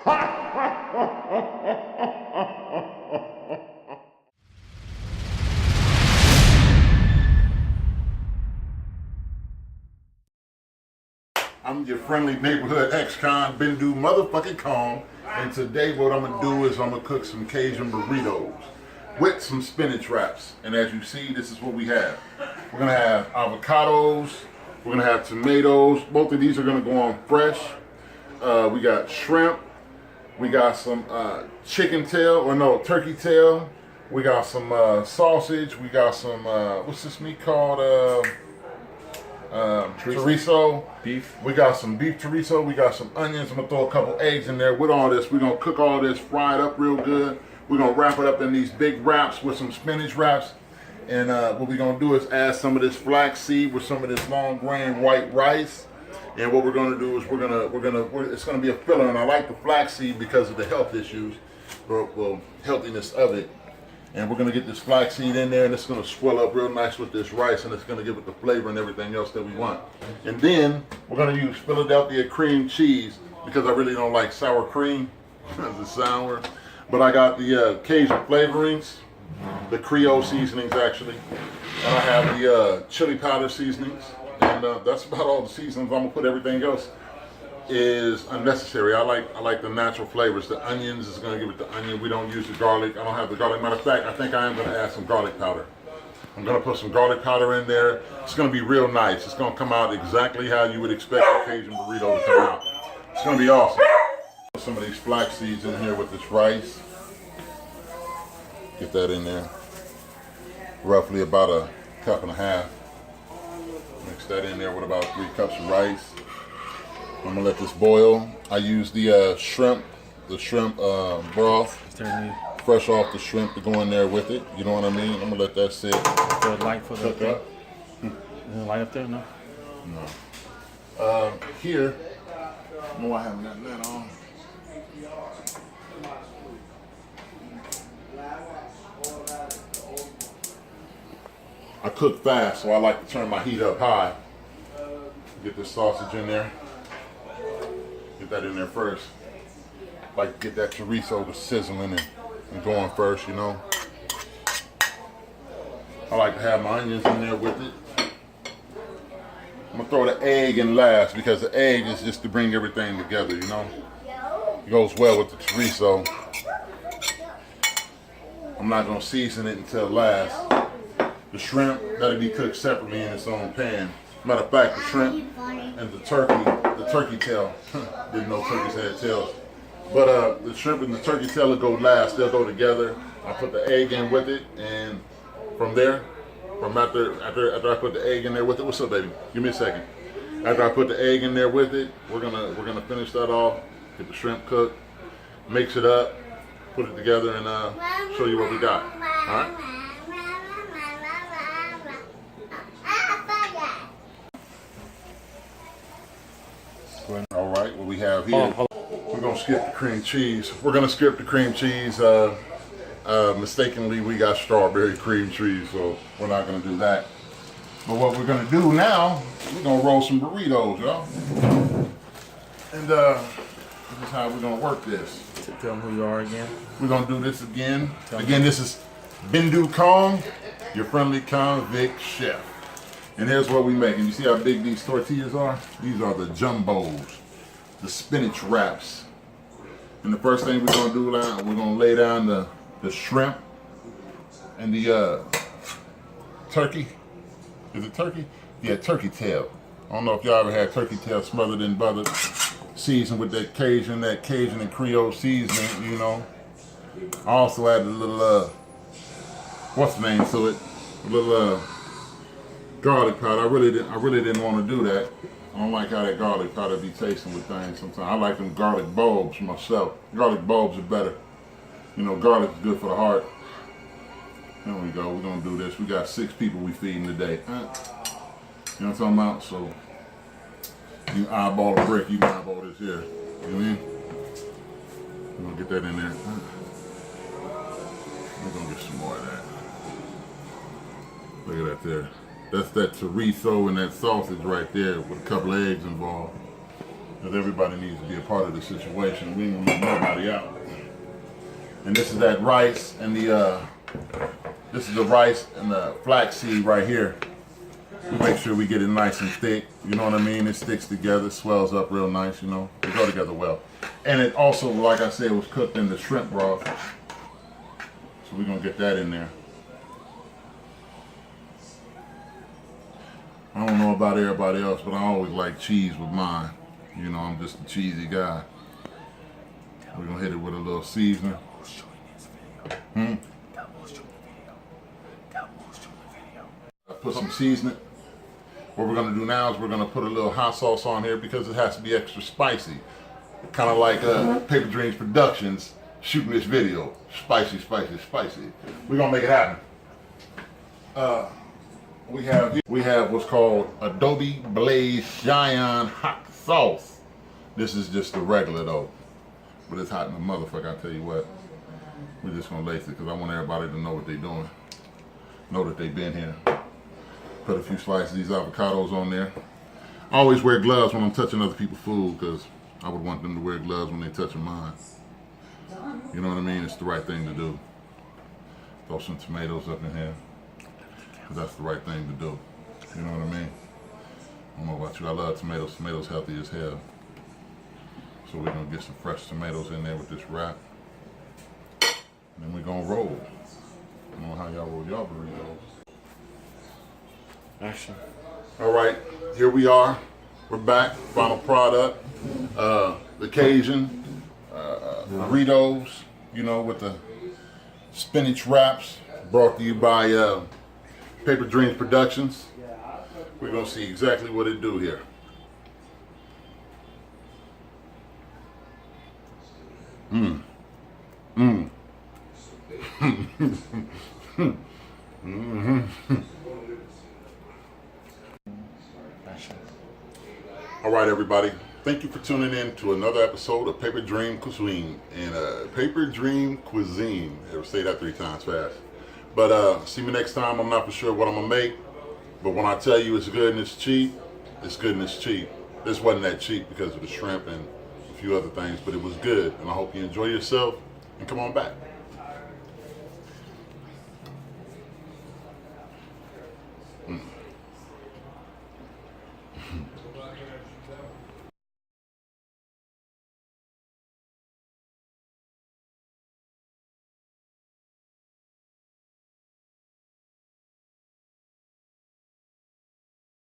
I'm your friendly neighborhood ex-con, Bendu motherfucking Kong, and today what I'm gonna do is I'm gonna cook some Cajun burritos with some spinach wraps. And as you see, this is what we have. We're gonna have avocados, we're gonna have tomatoes. Both of these are gonna go on fresh. We got shrimp, we got some chicken tail, or no, turkey tail. We got some sausage, we got some, what's this meat called? Chorizo. Beef. We got some beef chorizo. We got some onions. I'm gonna throw a couple eggs in there with all this. We're gonna cook all this, fry it up real good. We're gonna wrap it up in these big wraps with some spinach wraps. And what we're gonna do is add some of this flax seed with some of this long grain white rice. And what we're gonna do is it's gonna be a filler. And I like the flax seed because of the health issues, or healthiness of it. And we're gonna get this flaxseed in there, and it's gonna swell up real nice with this rice, and it's gonna give it the flavor and everything else that we want. And then we're gonna use Philadelphia cream cheese because I really don't like sour cream because it's sour. But I got the Cajun flavorings, the Creole seasonings actually, and I have the chili powder seasonings, and that's about all the seasonings. I'm gonna put everything else is unnecessary. I like the natural flavors. The onions is gonna give it the onion. We don't use the garlic. I don't have the garlic. Matter of fact, I think I am gonna add some garlic powder. I'm gonna put some garlic powder in there. It's gonna be real nice. It's gonna come out exactly how you would expect a Cajun burrito to come out. It's gonna be awesome. Put some of these flax seeds in here with this rice. Get that in there. Roughly about a cup and a half. Mix that in there with about 3 cups of rice. I'm gonna let this boil. I use the shrimp broth, fresh off the shrimp to go in there with it. You know what I mean? I'm gonna let that sit. For light for the cook up. Is it light up there? No. No. Here, no, I haven't gotten that on. I cook fast, so I like to turn my heat up high. Get this sausage in there. Get that in there first. Like get that chorizo to sizzling and going first, you know. I like to have my onions in there with it. I'm gonna throw the egg in last because the egg is just to bring everything together, you know. It goes well with the chorizo. I'm not gonna season it until last. The shrimp gotta be cooked separately in its own pan. Matter of fact, the shrimp and the turkey tail. Didn't know turkeys had tails. But the shrimp and the turkey tail will go last. They'll go together. I put the egg in with it, and from there, after I put the egg in there with it. What's up, baby? Give me a second. After I put the egg in there with it, we're gonna finish that off. Get the shrimp cooked, mix it up, put it together, and show you what we got. All right. All right, what we have here, we're gonna skip the cream cheese. We're gonna skip the cream cheese. Mistakenly, we got strawberry cream cheese, so we're not gonna do that. But what we're gonna do now, we're gonna roll some burritos, y'all. And this is how we're gonna work this. Tell them who you are again. We're gonna do this again. Again, this is Bendu Kong, your friendly convict chef. And here's what we make. And you see how big these tortillas are? These are the jumbos, the spinach wraps. And the first thing we're gonna do now, we're gonna lay down the shrimp and the turkey. Is it turkey? Yeah, turkey tail. I don't know if y'all ever had turkey tail smothered in butter, seasoned with that Cajun and Creole seasoning, you know. I also added a little, what's the name to it? A little garlic powder. I really didn't want to do that. I don't like how that garlic powder be tasting with things sometimes. I like them garlic bulbs myself. Garlic bulbs are better. You know, garlic is good for the heart. There we go. We're going to do this. We got 6 people we feeding today. You know what I'm talking about? So, you eyeball a brick, you eyeball this here. You know what I mean? We're going to get that in there. We're going to get some more of that. Look at that there. That's that chorizo and that sausage right there with a couple of eggs involved. You because everybody needs to be a part of the situation. We ain't gonna leave nobody out. And this is that rice and the flaxseed right here. We make sure we get it nice and thick. You know what I mean? It sticks together, swells up real nice. You know, they go together well. And it also, like I said, was cooked in the shrimp broth. So we're gonna get that in there. I don't know about everybody else, but I always like cheese with mine. You know, I'm just a cheesy guy. We're gonna hit it with a little seasoning. Put some seasoning. What we're gonna do now is we're gonna put a little hot sauce on here because it has to be extra spicy. Kind of like Paperdreams Productions shooting this video. Spicy, spicy, spicy. We're gonna make it happen. We have what's called Adobe Blaze Cheyenne hot sauce. This is just the regular though, but it's hot in the motherfucker. I tell you what, we're just gonna lace it because I want everybody to know what they're doing, know that they've been here. Put a few slices of these avocados on there. I always wear gloves when I'm touching other people's food because I would want them to wear gloves when they touching mine. You know what I mean? It's the right thing to do. Throw some tomatoes up in here. That's the right thing to do. You know what I mean? I don't know about you. I love tomatoes. Tomatoes healthy as hell. So we're gonna get some fresh tomatoes in there with this wrap. And then we're gonna roll. I don't know how y'all roll y'all burritos. Action. All right, here we are. We're back. Final product. The Cajun burritos, you know, with the spinach wraps. Brought to you by Paperdreams Productions. We're gonna see exactly what it do here. Action. All right, everybody. Thank you for tuning in to another episode of Paper Dream Cuisine. And Paper Dream Cuisine. Ever say that 3 times fast. But see me next time. I'm not for sure what I'm gonna make. But when I tell you it's good and it's cheap, it's good and it's cheap. This wasn't that cheap because of the shrimp and a few other things, but it was good. And I hope you enjoy yourself and come on back.